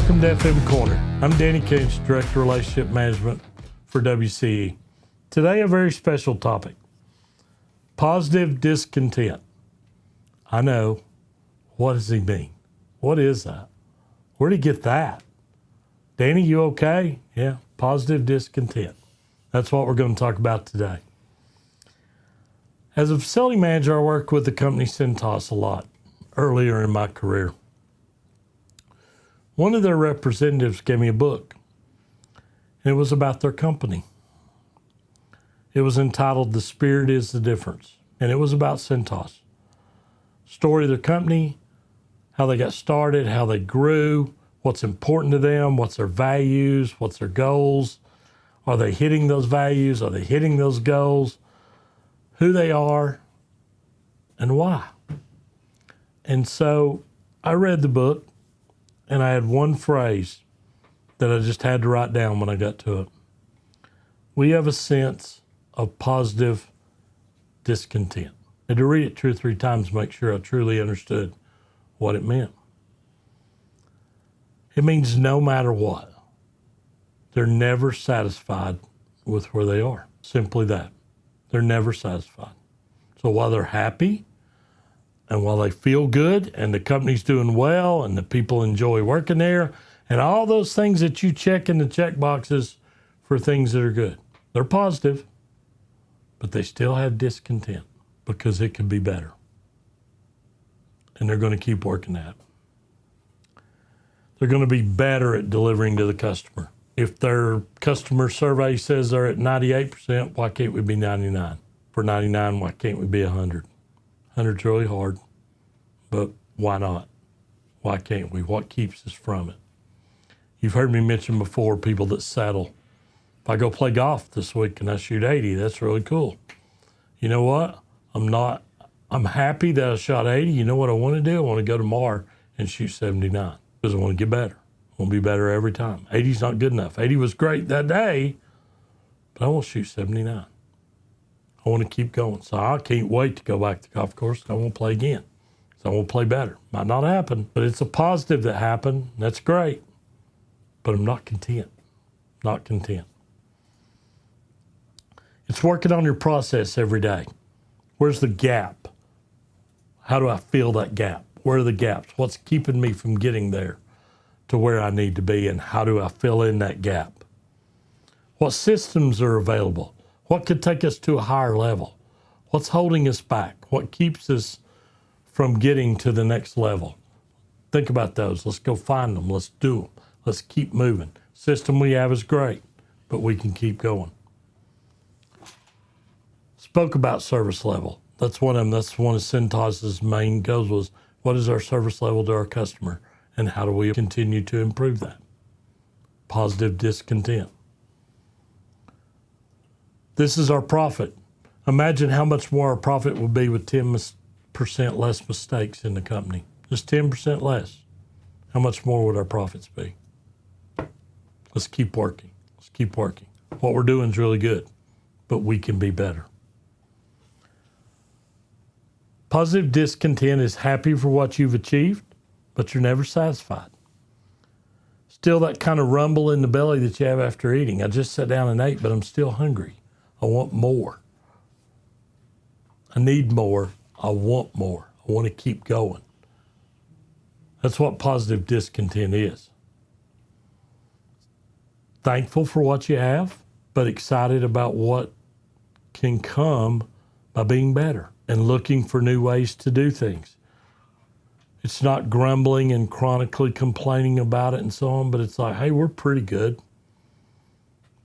Welcome to FM Corner. I'm Danny Koontz, Director of Relationship Management for WCE. Today, a very special topic, positive discontent. I know. What does he mean? What is that? Where'd he get that? Danny, you okay? Yeah, positive discontent. That's what we're going to talk about today. As a facility manager, I worked with the company Centos a lot earlier in my career. One of their representatives gave me a book, and it was about their company. It was entitled The Spirit is the Difference, and it was about Centos. Story of their company, how they got started, how they grew, what's important to them, what's their values, what's their goals. Are they hitting those values? Are they hitting those goals? Who they are and why. And so I read the book, and I had one phrase that I just had to write down when I got to it. We have a sense of positive discontent. I had to read it 2 or 3 times to make sure I truly understood what it meant. It means no matter what, they're never satisfied with where they are. Simply that. They're never satisfied. So while they're happy and while they feel good and the company's doing well and the people enjoy working there and all those things that you check in the check boxes for things that are good, they're positive, but they still have discontent because it could be better. And they're going to keep working at it. They're going to be better at delivering to the customer. If their customer survey says they're at 98%, why can't we be 99? For 99, why can't we be 100? 100's really hard, but why not? Why can't we? What keeps us from it? You've heard me mention before people that settle. If I go play golf this week and I shoot 80, that's really cool. You know what? I'm happy that I shot 80. You know what I want to do? I want to go tomorrow and shoot 79 because I want to get better. I want to be better every time. 80's not good enough. 80 was great that day, but I want to shoot 79. I want to keep going. So I can't wait to go back to the golf course. I want to play again. So I want to play better. Might not happen, but it's a positive that happened. That's great. But I'm not content. Not content. It's working on your process every day. Where's the gap? How do I fill that gap? Where are the gaps? What's keeping me from getting there to where I need to be, and how do I fill in that gap? What systems are available? What could take us to a higher level? What's holding us back? What keeps us from getting to the next level? Think about those. Let's go find them. Let's do them. Let's keep moving. System we have is great, but we can keep going. Spoke about service level. That's one of them. That's one of Centos's main goals was, what is our service level to our customer? And how do we continue to improve that? Positive discontent. This is our profit. Imagine how much more our profit would be with 10% less mistakes in the company. Just 10% less. How much more would our profits be? Let's keep working. Let's keep working. What we're doing is really good, but we can be better. Positive discontent is happy for what you've achieved, but you're never satisfied. Still that kind of rumble in the belly that you have after eating. I just sat down and ate, but I'm still hungry. I want more. I need more. I want more. I want to keep going. That's what positive discontent is. Thankful for what you have, but excited about what can come by being better and looking for new ways to do things. It's not grumbling and chronically complaining about it and so on, but it's like, hey, we're pretty good,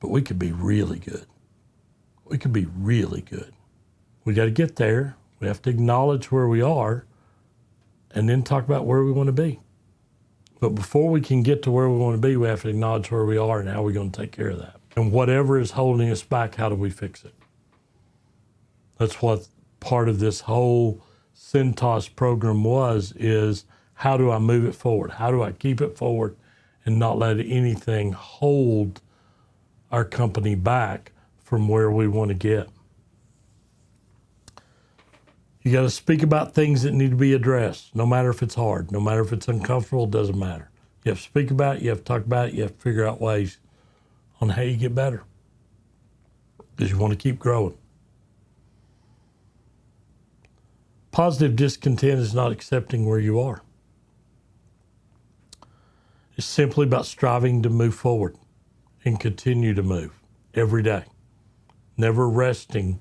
but we could be really good. We could be really good. We got to get there. We have to acknowledge where we are and then talk about where we want to be. But before we can get to where we want to be, we have to acknowledge where we are and how we're going to take care of that. And whatever is holding us back, how do we fix it? That's what part of this whole Centos program is how do I move it forward? How do I keep it forward and not let anything hold our company back from where we want to get? You got to speak about things that need to be addressed, no matter if it's hard, no matter if it's uncomfortable, it doesn't matter. You have to speak about it. You have to talk about it. You have to figure out ways on how you get better, because you want to keep growing. Positive discontent is not accepting where you are. It's simply about striving to move forward and continue to move every day. Never resting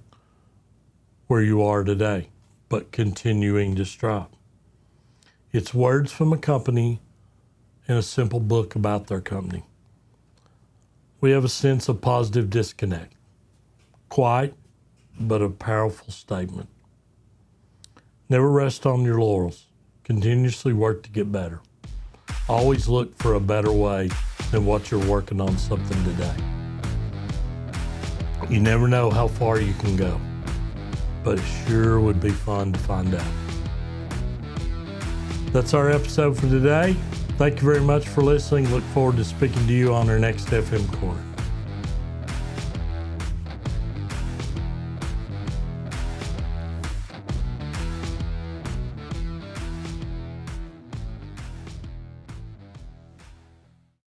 where you are today, but continuing to strive. It's words from a company in a simple book about their company. We have a sense of positive disconnect. Quiet, but a powerful statement. Never rest on your laurels. Continuously work to get better. Always look for a better way than what you're working on something today. You never know how far you can go, but it sure would be fun to find out. That's our episode for today. Thank you very much for listening. Look forward to speaking to you on our next FM Corner.